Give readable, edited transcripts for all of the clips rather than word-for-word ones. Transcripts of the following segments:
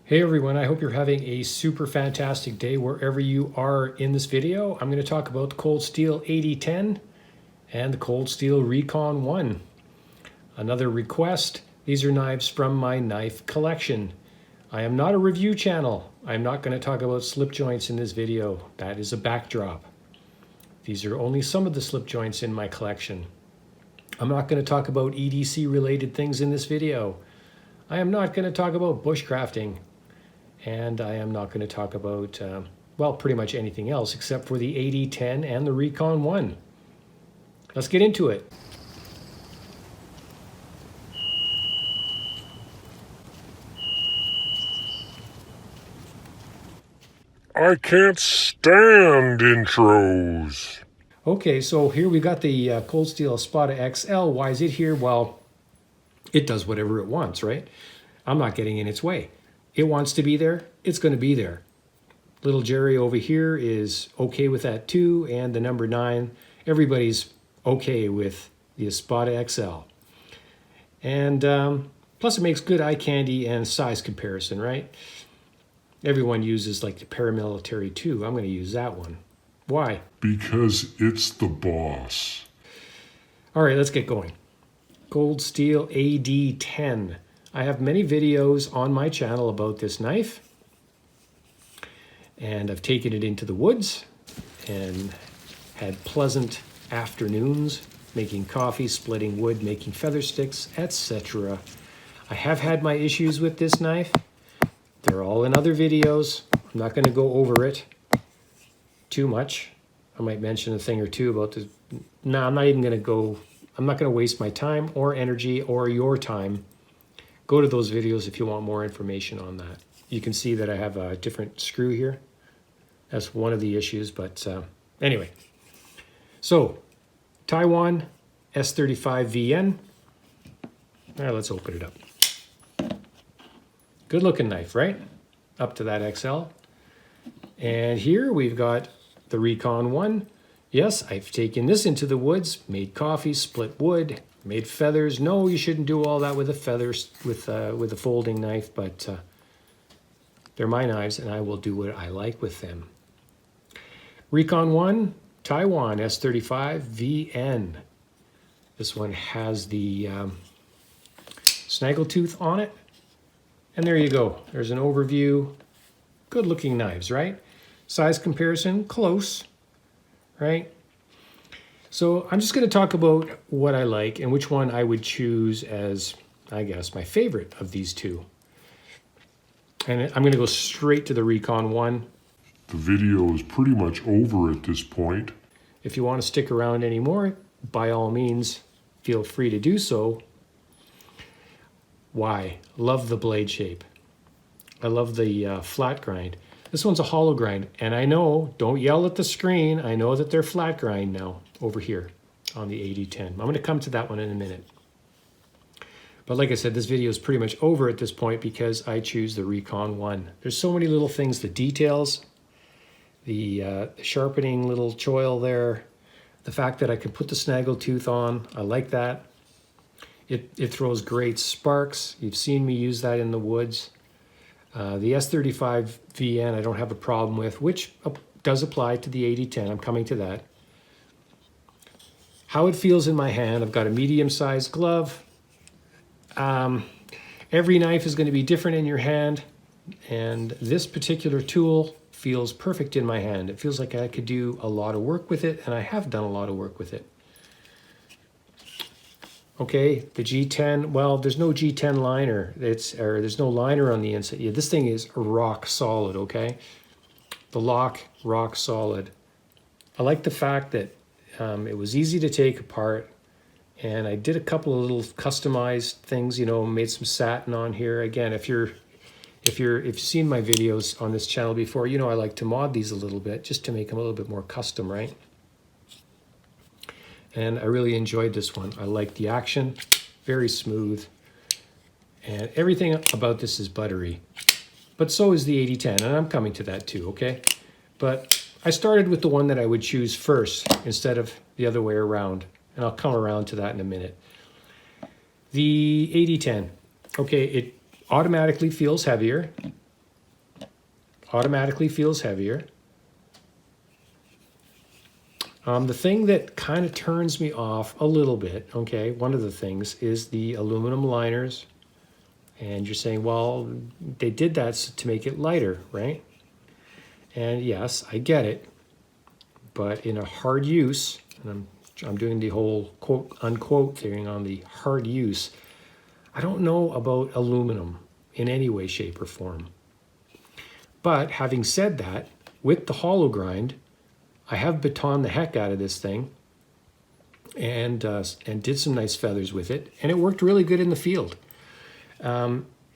Hey everyone, I hope you're having a super fantastic day wherever you are in this video. I'm going to talk about the Cold Steel AD10 and the Cold Steel Recon 1. Another request, these are knives from my knife collection. I am not a review channel. I'm not going to talk about slip joints in this video. That is a backdrop. These are only some of the slip joints in my collection. I'm not going to talk about EDC related things in this video. I am not going to talk about bushcrafting. And I am not going to talk about, well, pretty much anything else except for the AD10 and the Recon 1. Let's get into it. I can't stand intros. Okay, so here we got the Cold Steel Espada XL. Why is it here? Well, it does whatever it wants, right? I'm not getting in its way. It wants to be there, it's going to be there. Little Jerry over here is okay with that too, and the number 9, everybody's okay with the Espada XL. And plus it makes good eye candy and size comparison, right? Everyone uses like the paramilitary too. I'm going to use that one. Why? Because it's the boss. All right, let's get going. Cold Steel AD10. I have many videos on my channel about this knife, and I've taken it into the woods and had pleasant afternoons making coffee, splitting wood, making feather sticks, etc. I have had my issues with this knife. They're all in other videos. I'm not going to go over it too much. I might mention a thing or two about this. No, I'm not even going to go. I'm not going to waste my time or energy or your time. Go to those videos if you want more information on that. You can see that I have a different screw here. That's one of the issues, but anyway. So, Taiwan S35VN. All right, let's open it up. Good looking knife, right? Up to that XL. And here we've got the Recon 1. Yes, I've taken this into the woods, made coffee, split wood, made feathers. No, you shouldn't do all that with a feathers, with a folding knife, but they're my knives and I will do what I like with them. Recon 1, Taiwan S35VN. This one has the snaggletooth on it. And there you go. There's an overview. Good looking knives, right? Size comparison, close, right? So I'm just going to talk about what I like and which one I would choose as, I guess, my favorite of these two. And I'm going to go straight to the Recon 1. The video is pretty much over at this point. If you want to stick around anymore, by all means, feel free to do so. Why? Love the blade shape. I love the flat grind. This one's a hollow grind, and I know, don't yell at the screen, I know that they're flat grind now over here on the AD10. I'm going to come to that one in a minute. But like I said, this video is pretty much over at this point because I choose the Recon 1. There's so many little things, the details, the sharpening little choil there, the fact that I can put the snaggletooth on, I like that. It throws great sparks. You've seen me use that in the woods. The S35VN I don't have a problem with, which does apply to the AD10. I'm coming to that. How it feels in my hand, I've got a medium-sized glove. Every knife is going to be different in your hand, and this particular tool feels perfect in my hand. It feels like I could do a lot of work with it, and I have done a lot of work with it. Okay, the G10, well, there's no G10 liner. There's no liner on the inside. Yeah, this thing is rock solid, okay? The lock, rock solid. I like the fact that it was easy to take apart, and I did a couple of little customized things, you know, made some satin on here. Again, if you've seen my videos on this channel before, you know I like to mod these a little bit just to make them a little bit more custom, right? And I really enjoyed this one. I like the action, very smooth. And everything about this is buttery. But so is the AD10, and I'm coming to that too, okay? But I started with the one that I would choose first instead of the other way around. And I'll come around to that in a minute. The AD10, okay, it automatically feels heavier. automatically feels heavier. The thing that kind of turns me off a little bit, okay, one of the things is the aluminum liners. And you're saying, well, they did that to make it lighter, right? And yes, I get it. But in a hard use, and I'm doing the whole quote unquote thing on the hard use, I don't know about aluminum in any way, shape, or form. But having said that, with the hollow grind, I have batoned the heck out of this thing and did some nice feathers with it, and it worked really good in the field.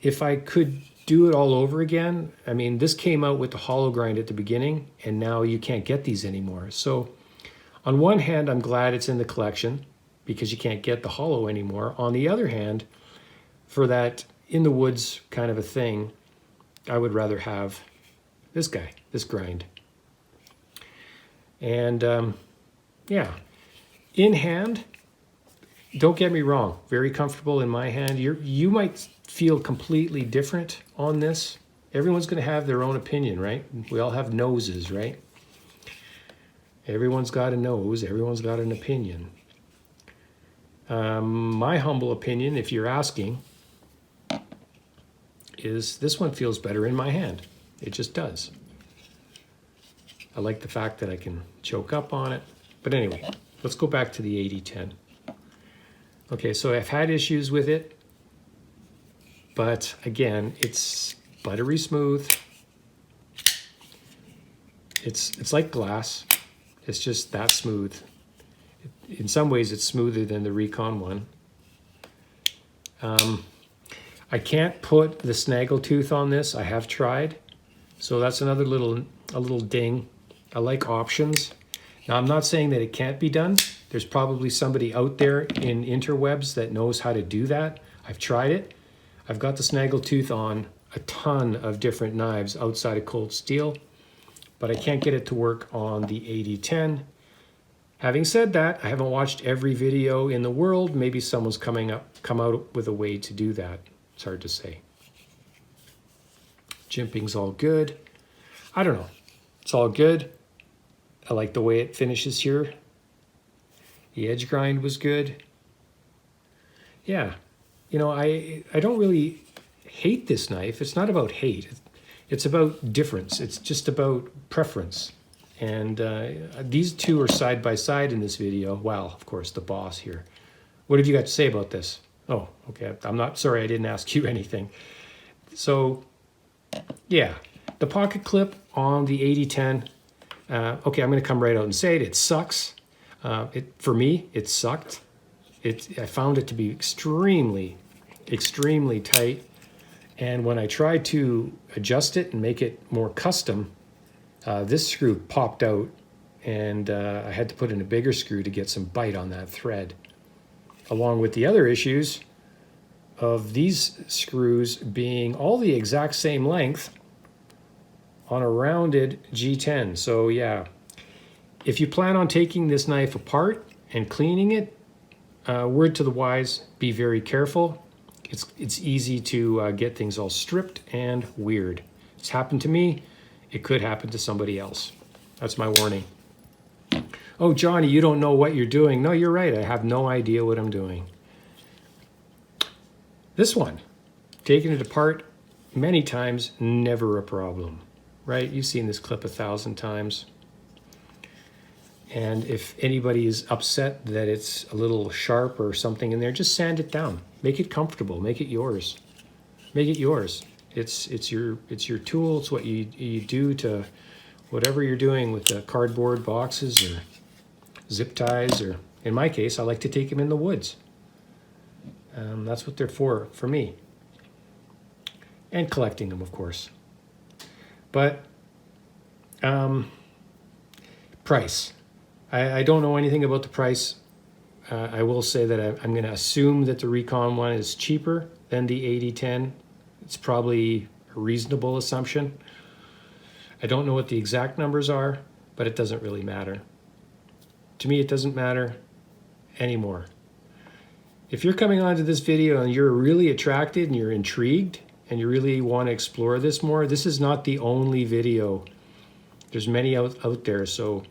If I could do it all over again, I mean, this came out with the hollow grind at the beginning, and now you can't get these anymore. So on one hand, I'm glad it's in the collection because you can't get the hollow anymore. On the other hand, for that in the woods kind of a thing, I would rather have this guy, this grind. And yeah, in hand, don't get me wrong, very comfortable in my hand. You might feel completely different on this. Everyone's going to have their own opinion, right? We all have noses, right? Everyone's got a nose. Everyone's got an opinion. My humble opinion, if you're asking, is this one feels better in my hand. It just does. I like the fact that I can choke up on it. But anyway, let's go back to the AD10. Okay, so I've had issues with it, but again, it's buttery smooth. It's like glass. It's just that smooth. In some ways, it's smoother than the Recon one. I can't put the snaggle tooth on this. I have tried, so that's another little ding. I like options. Now, I'm not saying that it can't be done. There's probably somebody out there in interwebs that knows how to do that. I've tried it. I've got the snaggle tooth on a ton of different knives outside of cold steel, but I can't get it to work on the AD10. Having said that, I haven't watched every video in the world. Maybe someone's come out with a way to do that. It's hard to say. Jimping's all good. I don't know. It's all good. I like the way it finishes here. The edge grind was good. Yeah, you know, I don't really hate this knife. It's not about hate. It's about difference. It's just about preference. And these two are side by side in this video. Well, of course, the boss here. What have you got to say about this? Oh, okay. I'm not sorry. I didn't ask you anything. So, yeah, the pocket clip on the AD10. Okay, I'm going to come right out and say it. It sucks. For me, it sucked. I found it to be extremely, extremely tight. And when I tried to adjust it and make it more custom, this screw popped out, and I had to put in a bigger screw to get some bite on that thread. Along with the other issues of these screws being all the exact same length on a rounded G10. So yeah, if you plan on taking this knife apart and cleaning it, word to the wise, be very careful. It's easy to get things all stripped and weird. It's happened to me. It could happen to somebody else. That's my warning. Oh, Johnny, you don't know what you're doing. No, you're right. I have no idea what I'm doing. This one, taking it apart many times, never a problem, right? You've seen this clip 1,000 times. And if anybody is upset that it's a little sharp or something in there, just sand it down. Make it comfortable. Make it yours. Make it yours. It's your tool. It's what you do to whatever you're doing with the cardboard boxes or zip ties, or in my case, I like to take them in the woods. That's what they're for me. And collecting them, of course. But price. I don't know anything about the price. I will say that I'm going to assume that the Recon one is cheaper than the AD10. It's probably a reasonable assumption. I don't know what the exact numbers are, but it doesn't really matter. To me, it doesn't matter anymore. If you're coming onto this video and you're really attracted and you're intrigued and you really want to explore this more, this is not the only video. There's many out there, so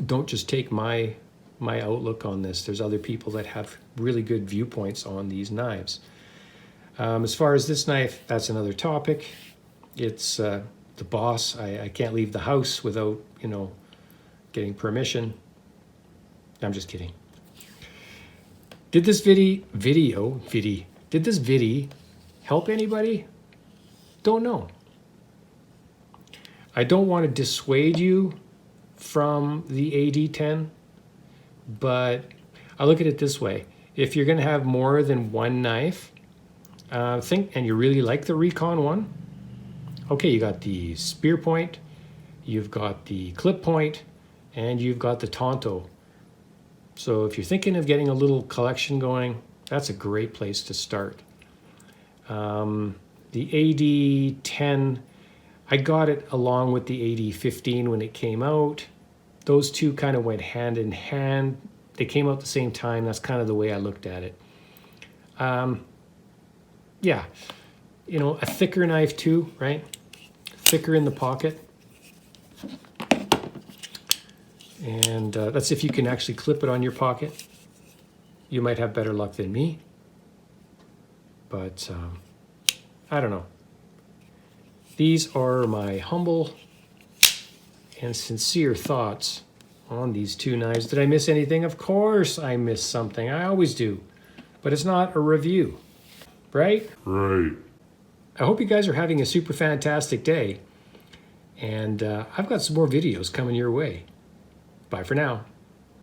don't just take my outlook on this. There's other people that have really good viewpoints on these knives. As far as this knife, that's another topic. It's the Boss. I can't leave the house without, you know, getting permission. I'm just kidding. Did this video help anybody? Don't know. I don't want to dissuade you from the AD10, but I look at it this way. If you're going to have more than one knife, and you really like the Recon one, okay, you got the spear point, you've got the clip point, and you've got the Tonto. So if you're thinking of getting a little collection going, that's a great place to start. The AD10, I got it along with the AD15 when it came out. Those two kind of went hand in hand. They came out at the same time. That's kind of the way I looked at it. Yeah, you know, a thicker knife too, right? Thicker in the pocket. And that's if you can actually clip it on your pocket. You might have better luck than me. But I don't know. These are my humble and sincere thoughts on these two knives. Did I miss anything? Of course I missed something. I always do. But it's not a review, right? Right. I hope you guys are having a super fantastic day. And I've got some more videos coming your way. Bye for now.